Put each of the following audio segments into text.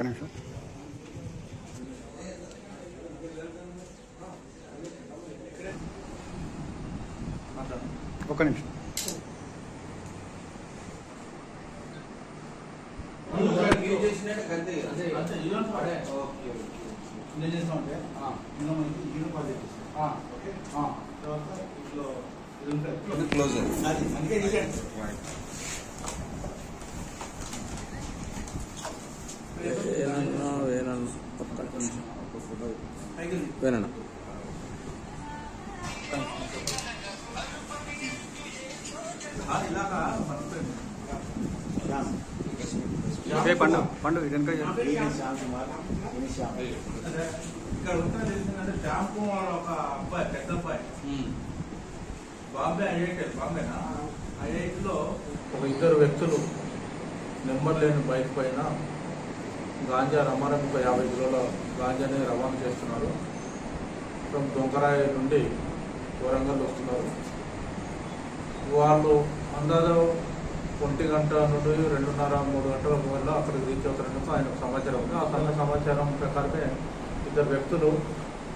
నిమిషం ఒక్క నిమిషం వేనన్నా పండు పండు వెనక ఇక్కడ ఉంటే షాంపూ ఒక అబ్బాయి పెద్ద అబ్బాయి బాంబే బాంబేనా ఐఐటిలో ఒక ఇద్దరు వ్యక్తులు నెంబర్ లేని బైక్ పైన గాంజా రమారం 50 కిలోల గాంజాని రవాణా చేస్తున్నారు. ఫ్రమ్ దొంగరాయి నుండి వరంగల్ వస్తున్నారు. వాళ్ళు అందాజు 1 గంట నుండి 2:30-3 గంటల వల్ల అక్కడికి రీచ్ అవుతారని ఆయనకు సమాచారం ఉంది. ఆ సమాచారం ప్రకారమే ఇద్దరు వ్యక్తులు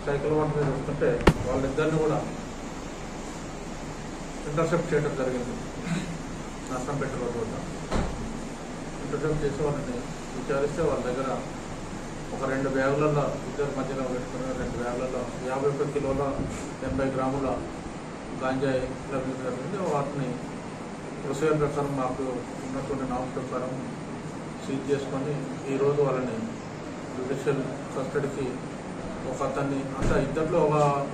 సైకిల్ వంట మీద వస్తుంటే వాళ్ళిద్దరిని కూడా ఇంటర్సెప్ట్ చేయడం జరిగింది. నర్సంపేట రోడ్ వద్ద ఇంటర్సెప్ట్ చేసి వాళ్ళని విచారిస్తే వాళ్ళ దగ్గర ఒక 2 బ్యాగులలో ఇద్దరు మధ్యలో పెట్టుకుని 2 బ్యాగులలో 51 కిలోల 80 గ్రాముల గాంజాయి లభించడం. వాటిని ప్రొసీజర్ ప్రకారం మాకు ఉన్నటువంటి నామ్స్ ప్రకారం సీజ్ చేసుకొని ఈరోజు వాళ్ళని జ్యుడిషియల్ కస్టడీకి ఒక అతన్ని అంటే ఇద్దరిలో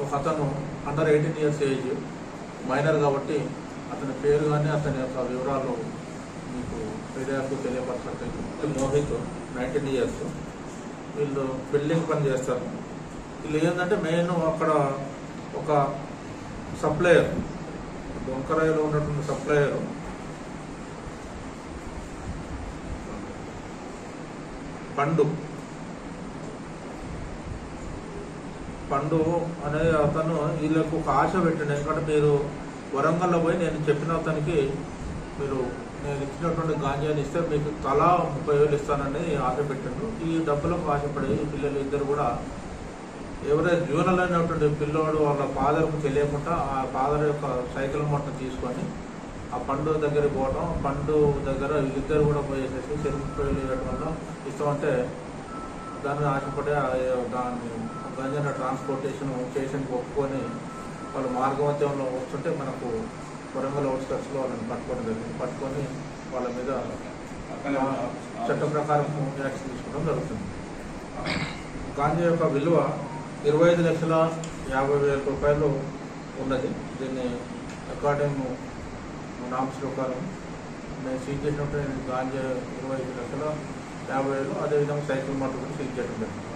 ఒక అతను అండర్ 18 ఇయర్స్ ఏజ్ మైనర్ కాబట్టి అతని పేరు కానీ అతని యొక్క వివరాలు మీకు మీడియాకు తెలియపరచట్లేదు. మోహిత్ 19 ఇయర్స్. వీళ్ళు బిల్డింగ్ పని చేస్తారు. వీళ్ళు ఏంటంటే మెయిన్ అక్కడ ఒక సప్లయర్ దొంకరాయిలో ఉన్నటువంటి సప్లయర్ పండు అనే అతను వీళ్ళకు ఒక ఆశ పెట్టండి. ఎందుకంటే మీరు వరంగల్లో పోయి నేను చెప్పిన అతనికి మీరు నేను ఇచ్చినటువంటి గాంజాని ఇస్తే మీకు తలా 30,000 ఇస్తానని ఆశ పెట్టండు. ఈ డబ్బులకు ఆశపడి పిల్లలు ఇద్దరు కూడా ఎవరైతే జూనల్ అనేటువంటి పిల్లోడు వాళ్ళ ఫాదర్కు తెలియకుండా ఆ ఫాదర్ యొక్క సైకిల్ మొత్తం తీసుకొని ఆ పండు దగ్గరికి పోవడం, పండు దగ్గర వీళ్ళిద్దరు కూడా పోయేసేసి చెరుకుపోయి వేయడం వల్ల ఇస్తామంటే దాన్ని ఆశపడి దాన్ని గంజాన ట్రాన్స్పోర్టేషన్ స్టేషన్కి ఒప్పుకొని వాళ్ళు మార్గమధ్యంలో వస్తుంటే మనకు వరంగల్ అవుట్స్కట్స్లో వాళ్ళని పట్టుకొని వాళ్ళ మీద చట్ట ప్రకారం యాక్షన్ తీసుకోవడం జరుగుతుంది. గాంజా యొక్క విలువ 25,50,000 రూపాయలు ఉన్నది. దీన్ని అకార్డింగ్ నామ్స్ ప్రకారం నేను సీజ్ చేసినప్పుడు గాంజా 25,50,000, అదేవిధంగా సైకిల్ మోటార్ కూడా సీజ్ చేయడం జరిగింది.